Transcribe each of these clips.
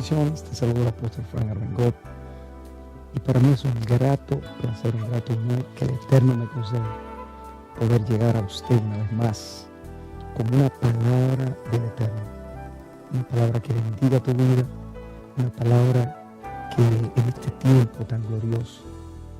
Bendiciones, te saludo el apóstol Frank Armengol. Y para mí es un grato placer, un grato honor que el Eterno me concede poder llegar a usted una vez más con una palabra del Eterno. Una palabra que bendiga tu vida, una palabra que en este tiempo tan glorioso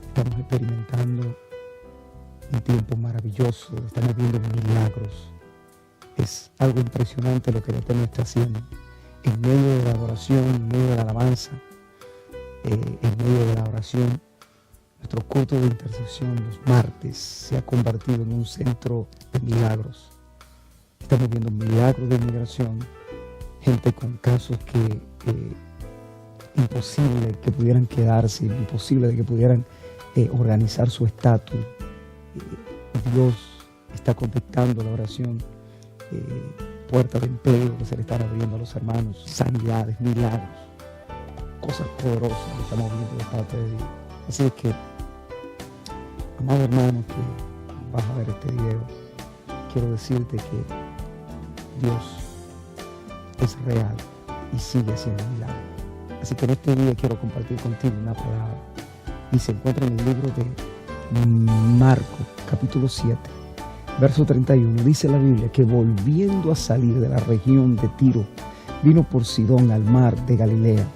estamos experimentando un tiempo maravilloso, estamos viendo milagros. Es algo impresionante lo que el Eterno está haciendo. En medio de la adoración, en medio de la alabanza, en medio de la oración, nuestro culto de intercesión los martes se ha convertido en un centro de milagros. Estamos viendo milagros de migración, gente con casos que imposible que pudieran quedarse, imposible de que pudieran organizar su estatus. Dios está contestando la oración. Puertas de empleo que se le están abriendo a los hermanos, sanidades, milagros, cosas poderosas que estamos viendo de parte de Dios. Así es que, amado hermano que vas a ver este video, quiero decirte que Dios es real y sigue haciendo milagros. Así que en este video quiero compartir contigo una palabra y se encuentra en el libro de Marcos, capítulo 7. Verso 31, dice la Biblia que volviendo a salir de la región de Tiro, vino por Sidón al mar de Galilea,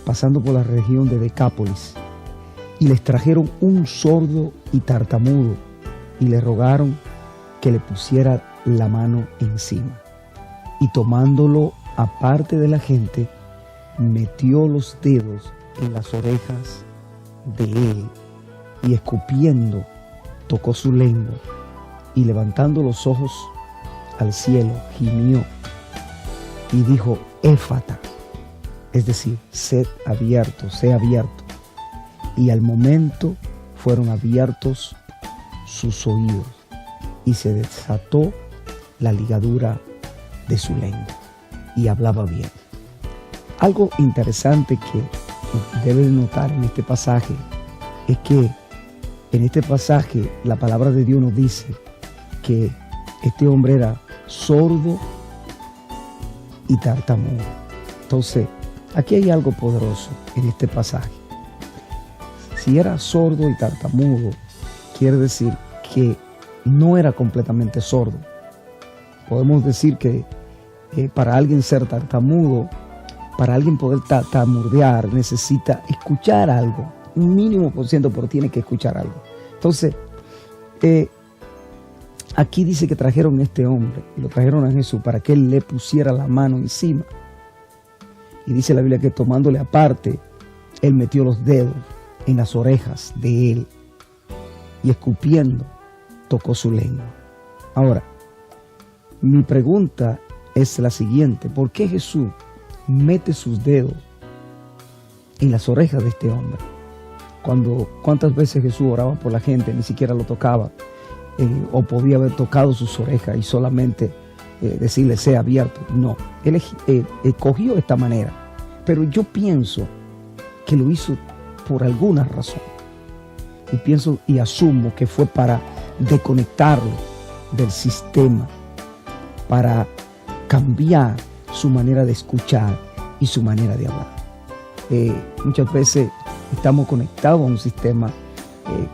pasando por la región de Decápolis, y les trajeron un sordo y tartamudo, y le rogaron que le pusiera la mano encima. Y tomándolo aparte de la gente, metió los dedos en las orejas de él, y escupiendo, tocó su lengua. Y levantando los ojos al cielo, gimió y dijo, Éfata, es decir, sé abierto. Y al momento fueron abiertos sus oídos y se desató la ligadura de su lengua y hablaba bien. Algo interesante que debes notar en este pasaje es que en este pasaje la palabra de Dios nos dice que este hombre era sordo y tartamudo. Entonces, aquí hay algo poderoso en este pasaje. Si era sordo y tartamudo, quiere decir que no era completamente sordo. Podemos decir que para alguien ser tartamudo, para alguien poder tartamudear, necesita escuchar algo. Un mínimo por ciento, pero tiene que escuchar algo. Entonces, aquí dice que trajeron a este hombre y lo trajeron a Jesús para que él le pusiera la mano encima. Y dice la Biblia que tomándole aparte, él metió los dedos en las orejas de él y escupiendo, tocó su lengua. Ahora, mi pregunta es la siguiente: ¿por qué Jesús mete sus dedos en las orejas de este hombre? ¿Cuántas veces Jesús oraba por la gente, ni siquiera lo tocaba? O podía haber tocado sus orejas y solamente decirle sea abierto. No, él escogió esta manera, pero yo pienso que lo hizo por alguna razón y pienso y asumo que fue para desconectarlo del sistema, para cambiar su manera de escuchar y su manera de hablar. Muchas veces estamos conectados a un sistema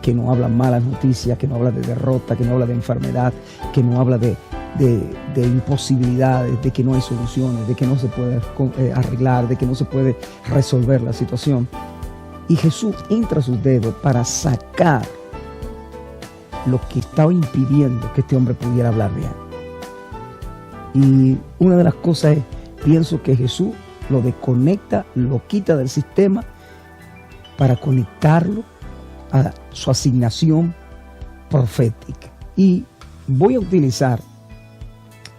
que no habla malas noticias, que no habla de derrota, que no habla de enfermedad, que no habla de imposibilidades, de que no hay soluciones, de que no se puede arreglar, de que no se puede resolver la situación. Y Jesús entra a sus dedos para sacar lo que estaba impidiendo que este hombre pudiera hablar bien. Y una de las cosas es, pienso que Jesús lo desconecta, lo quita del sistema para conectarlo a su asignación profética. Y voy a utilizar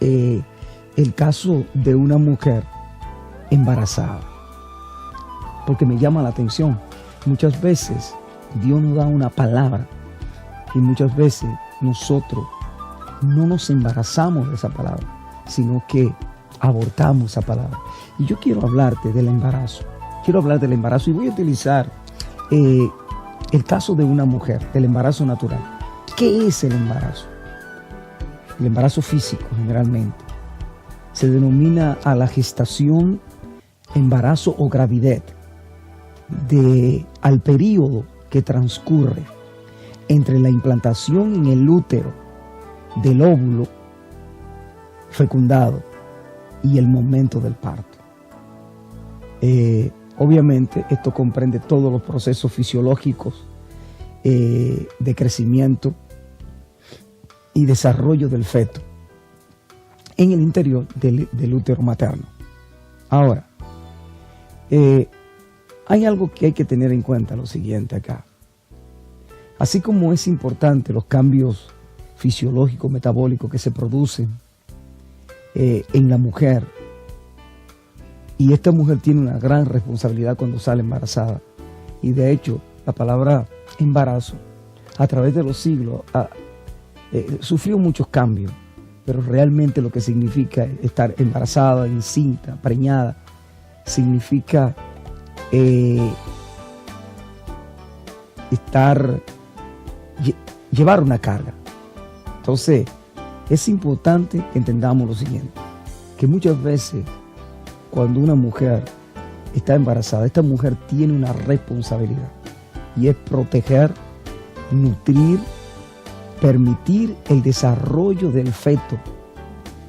el caso de una mujer embarazada, porque me llama la atención. Muchas veces Dios nos da una palabra y muchas veces nosotros no nos embarazamos de esa palabra, sino que abortamos esa palabra. Y yo quiero hablarte del embarazo. Quiero hablar del embarazo y voy a utilizar el caso de una mujer, del embarazo natural. ¿Qué es el embarazo? El embarazo físico generalmente se denomina a la gestación embarazo o gravidez, al periodo que transcurre entre la implantación en el útero del óvulo fecundado y el momento del parto. Obviamente esto comprende todos los procesos fisiológicos de crecimiento y desarrollo del feto en el interior del útero materno. Ahora, hay algo que hay que tener en cuenta, lo siguiente acá. Así como es importante los cambios fisiológicos, metabólicos que se producen en la mujer, y esta mujer tiene una gran responsabilidad cuando sale embarazada, y de hecho la palabra embarazo a través de los siglos sufrió muchos cambios, pero realmente lo que significa estar embarazada, encinta, preñada, significa llevar una carga. Entonces es importante que entendamos lo siguiente, que muchas veces cuando una mujer está embarazada, esta mujer tiene una responsabilidad, y es proteger, nutrir, permitir el desarrollo del feto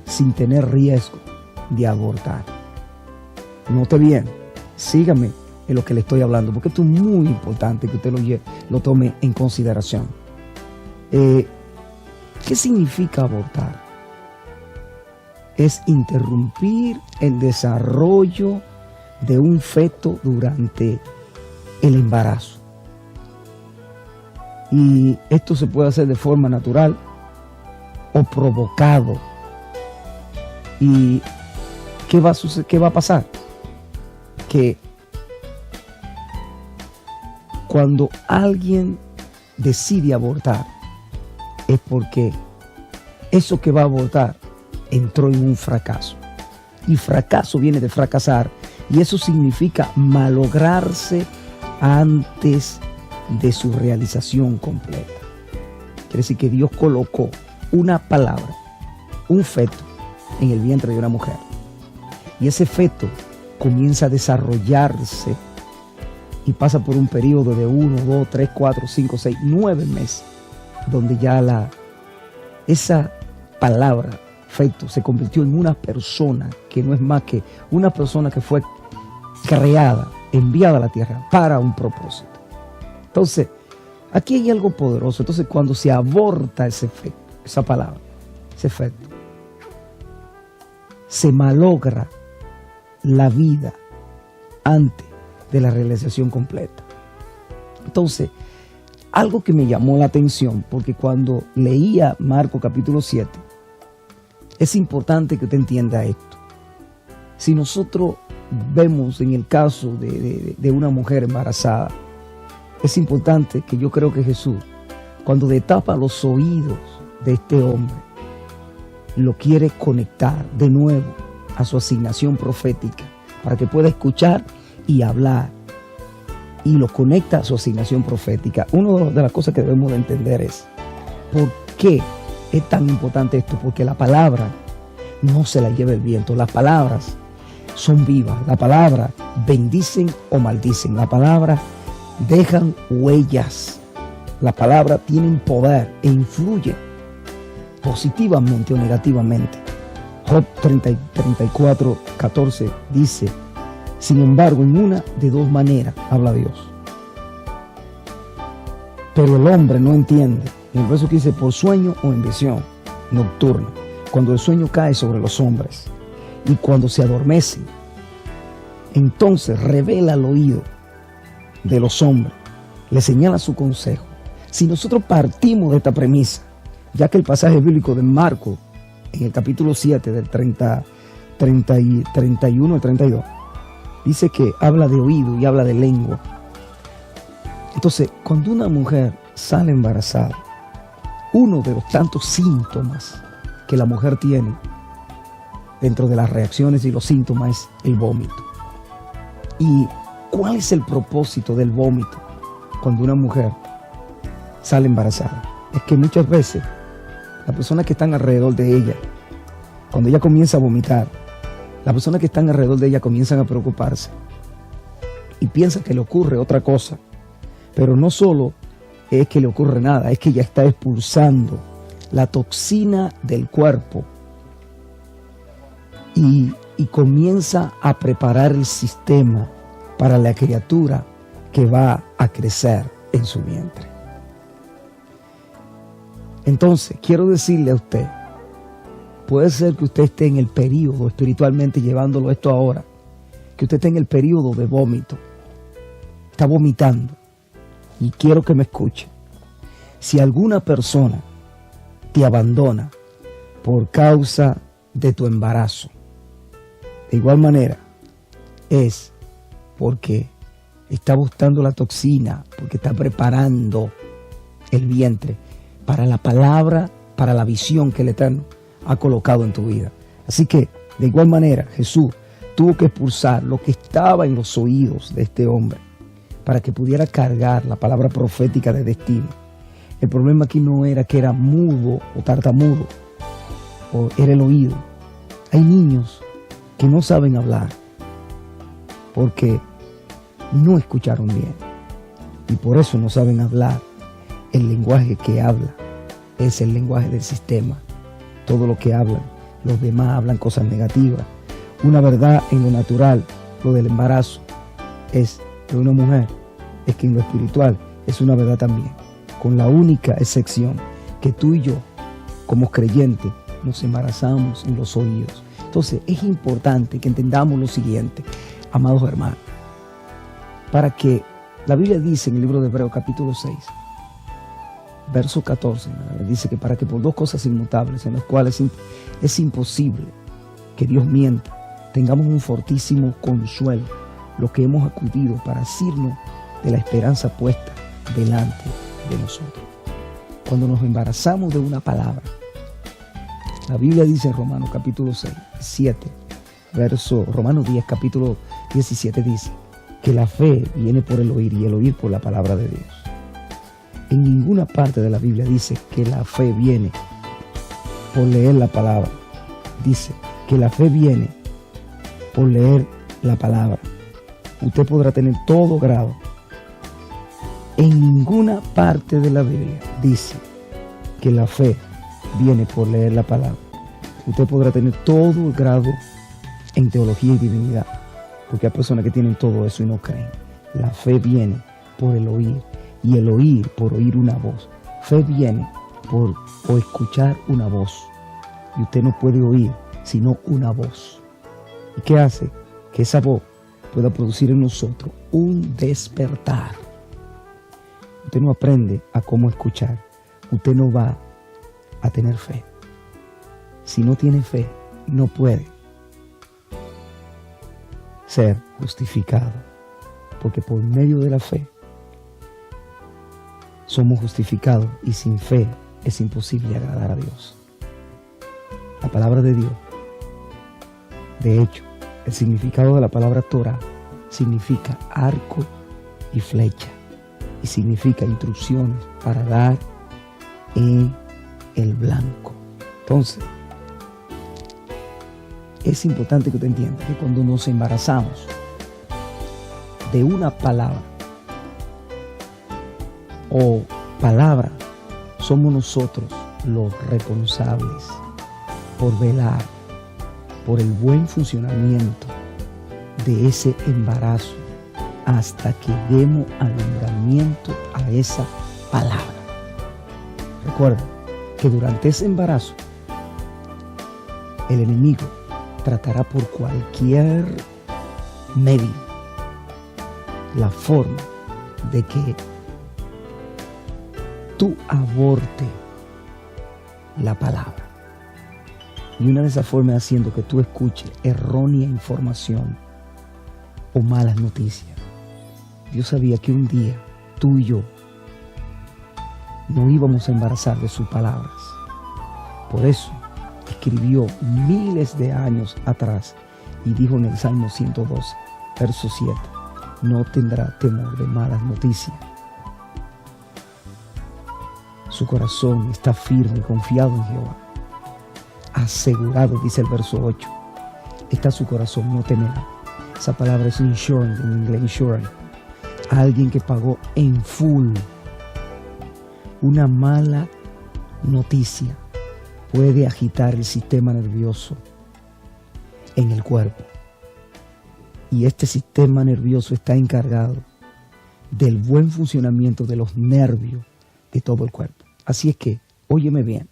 sin tener riesgo de abortar. Note bien, sígame en lo que le estoy hablando, porque esto es muy importante que usted lo tome en consideración. ¿Qué significa abortar? Es interrumpir el desarrollo de un feto durante el embarazo. Y esto se puede hacer de forma natural o provocado. ¿Y qué va a suceder? ¿Qué va a pasar? Que cuando alguien decide abortar es porque eso que va a abortar entró en un fracaso. Y fracaso viene de fracasar, y eso significa malograrse antes de su realización completa. Quiere decir que Dios colocó una palabra, un feto, en el vientre de una mujer, y ese feto comienza a desarrollarse y pasa por un periodo de 1, 2, 3, 4, 5, 6, 9 meses, donde ya esa palabra feto se convirtió en una persona que no es más que una persona que fue creada, enviada a la tierra para un propósito. Entonces, aquí hay algo poderoso. Entonces, cuando se aborta ese feto, esa palabra, ese feto, se malogra la vida antes de la realización completa. Entonces, algo que me llamó la atención, porque cuando leía Marcos capítulo 7, es importante que usted entienda esto. Si nosotros vemos en el caso de una mujer embarazada, es importante que yo creo que Jesús, cuando destapa los oídos de este hombre, lo quiere conectar de nuevo a su asignación profética para que pueda escuchar y hablar, y lo conecta a su asignación profética. Una de las cosas que debemos de entender es ¿por qué es tan importante esto? Porque la palabra no se la lleva el viento. Las palabras son vivas. La palabra bendicen o maldicen. La palabra dejan huellas. La palabra tiene poder e influye positivamente o negativamente. Job 34, 14 dice: sin embargo, en una de dos maneras habla Dios, pero el hombre no entiende. En el verso que dice: por sueño o en visión nocturna, cuando el sueño cae sobre los hombres y cuando se adormecen, entonces revela al oído de los hombres, le señala su consejo. Si nosotros partimos de esta premisa, ya que el pasaje bíblico de Marcos, en el capítulo 7, del 31 al 32, dice que habla de oído y habla de lengua. Entonces, cuando una mujer sale embarazada, uno de los tantos síntomas que la mujer tiene dentro de las reacciones y los síntomas es el vómito. ¿Y cuál es el propósito del vómito cuando una mujer sale embarazada? Es que muchas veces las personas que están alrededor de ella, cuando ella comienza a vomitar, Las personas que están alrededor de ella comienzan a preocuparse y piensan que le ocurre otra cosa. Pero no solo es que le ocurre nada, es que ella está expulsando la toxina del cuerpo y comienza a preparar el sistema para la criatura que va a crecer en su vientre. Entonces, quiero decirle a usted, puede ser que usted esté en el periodo, espiritualmente llevándolo esto ahora, que usted esté en el periodo de vómito, está vomitando, y quiero que me escuche. Si alguna persona te abandona por causa de tu embarazo, de igual manera es porque está buscando la toxina, porque está preparando el vientre para la palabra, para la visión que el Eterno ha colocado en tu vida. Así que, de igual manera, Jesús tuvo que expulsar lo que estaba en los oídos de este hombre para que pudiera cargar la palabra profética de destino. El problema aquí no era que era mudo o tartamudo, o era el oído. Hay niños que no saben hablar porque no escucharon bien y por eso no saben hablar. El lenguaje que habla es el lenguaje del sistema. Todo lo que hablan, los demás hablan cosas negativas. Una verdad en lo natural, lo del embarazo, es de una mujer, es que en lo espiritual es una verdad también, con la única excepción que tú y yo, como creyentes, nos embarazamos en los oídos. Entonces es importante que entendamos lo siguiente, amados hermanos, para que la Biblia dice en el libro de Hebreos capítulo 6, verso 14, dice que para que por dos cosas inmutables en las cuales es imposible que Dios mienta, tengamos un fortísimo consuelo, lo que hemos acudido para asirnos de la esperanza puesta delante de nosotros. Cuando nos embarazamos de una palabra, la Biblia dice en Romanos capítulo 6, 7, Romanos 10 capítulo 17 dice que la fe viene por el oír y el oír por la palabra de Dios. En ninguna parte de la Biblia dice que la fe viene por leer la palabra. Dice que la fe viene por leer la palabra. Usted podrá tener todo grado. En ninguna parte de la Biblia dice que la fe viene por leer la palabra. Usted podrá tener todo el grado en teología y divinidad, porque hay personas que tienen todo eso y no creen. La fe viene por el oír y el oír por oír una voz. Fe viene por escuchar una voz y usted no puede oír sino una voz. ¿Y qué hace? Que esa voz pueda producir en nosotros un despertar. Usted no aprende a cómo escuchar, usted no va a tener fe. Si no tiene fe, no puede ser justificado, porque por medio de la fe somos justificados y sin fe es imposible agradar a Dios. La palabra de Dios, de hecho, el significado de la palabra Torah significa arco y flecha y significa instrucciones para dar en el blanco. Entonces, es importante que usted entienda que cuando nos embarazamos de una palabra o palabra, somos nosotros los responsables por velar por el buen funcionamiento de ese embarazo hasta que demos alumbramiento a esa palabra. Recuerda que durante ese embarazo el enemigo tratará por cualquier medio la forma de que tú abortes la palabra. Y una de esas formas es haciendo que tú escuches errónea información o malas noticias. Dios sabía que un día tú y yo no íbamos a embarazar de sus palabras. Por eso escribió miles de años atrás y dijo en el Salmo 112, verso 7, no tendrá temor de malas noticias. Su corazón está firme y confiado en Jehová. Asegurado, dice el verso 8, está su corazón, no temerá. Esa palabra es insurance, en inglés insurance. Alguien que pagó en full. Una mala noticia puede agitar el sistema nervioso en el cuerpo. Y este sistema nervioso está encargado del buen funcionamiento de los nervios de todo el cuerpo. Así es que, óyeme bien.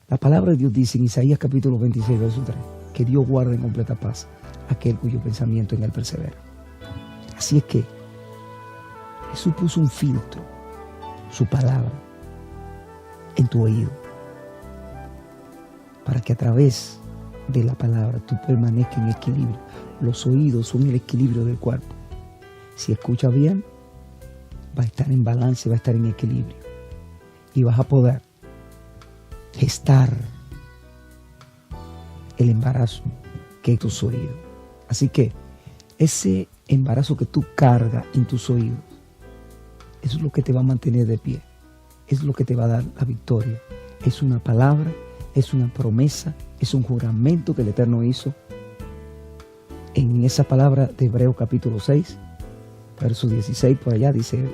La palabra de Dios dice en Isaías capítulo 26, verso 3, que Dios guarda en completa paz aquel cuyo pensamiento en él persevera. Así es que Jesús puso un filtro, su palabra, en tu oído, para que a través de la palabra tú permanezcas en equilibrio. Los oídos son el equilibrio del cuerpo. Si escuchas bien, va a estar en balance, va a estar en equilibrio. Y vas a poder gestar el embarazo que es tus oídos. Así que ese embarazo que tú cargas en tus oídos, eso es lo que te va a mantener de pie. Es lo que te va a dar la victoria. Es una palabra, es una promesa, es un juramento que el Eterno hizo. En esa palabra de Hebreos capítulo 6, verso 16, por allá dice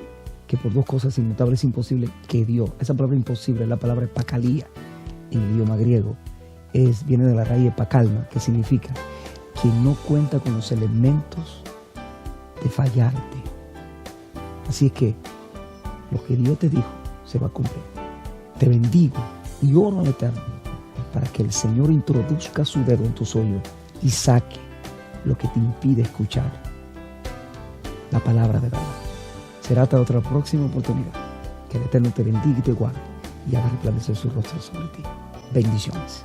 que por dos cosas inmutables es imposible que Dios. Esa palabra imposible es la palabra pakalía en el idioma griego. Viene de la raíz pakalma, que significa que no cuenta con los elementos de fallarte. Así es que lo que Dios te dijo se va a cumplir. Te bendigo y oro al Eterno para que el Señor introduzca su dedo en tus oídos y saque lo que te impide escuchar la palabra de verdad. Será hasta otra próxima oportunidad. Que el Eterno te bendiga y te guarde y haga resplandecer su rostro sobre ti. Bendiciones.